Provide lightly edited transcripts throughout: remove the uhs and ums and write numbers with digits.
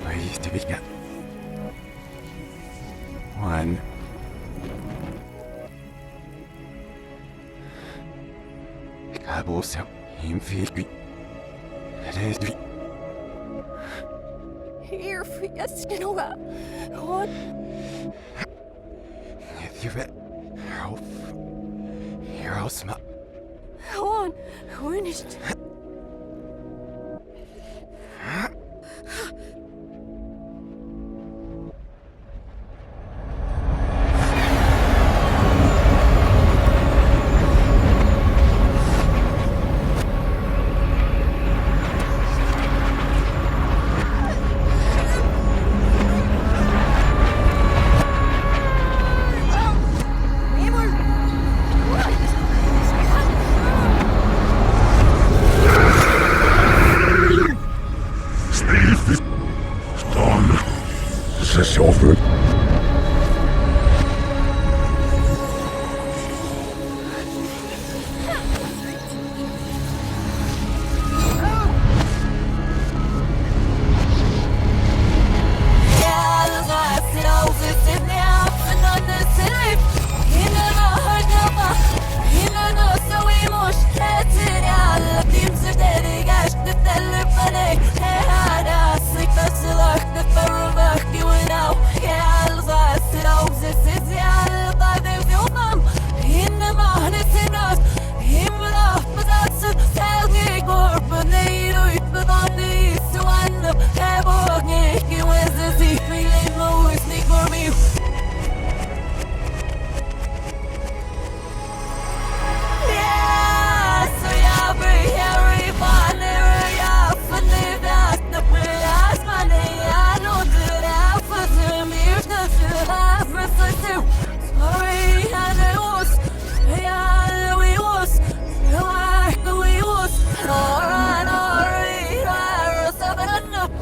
Wait to begin. One. 가보세요. 인피기. 레디. ReVeRSE hon Nedyve. Auf. Herausma. hon ist Sessionen.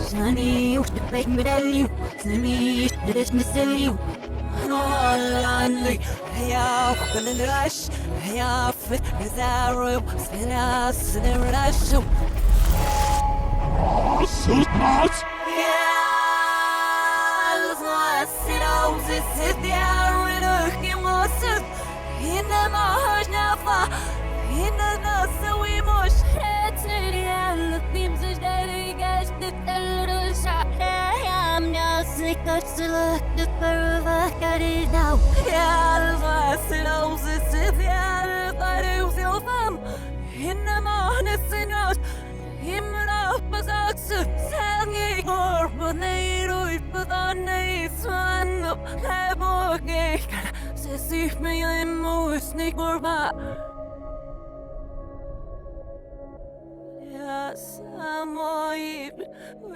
Sunny, make me tell you, Sunny, let me tell you. Ja, in the rush, ja, fit as I room, spin us in the rush. So smart.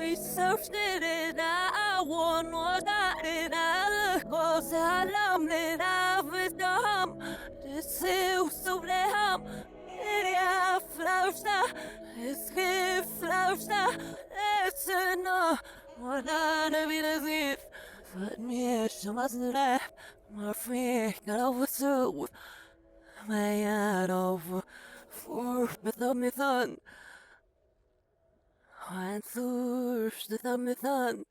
We searched it, I won what I did. I was alarmed that I was dumb. This is so damn. Ja, flausta, es gibt flausta, it's enough. What I be the thief, but me, she wasn't there. My feet got over so. My head over, for without me thun. Ein Zurst, das hat mir dann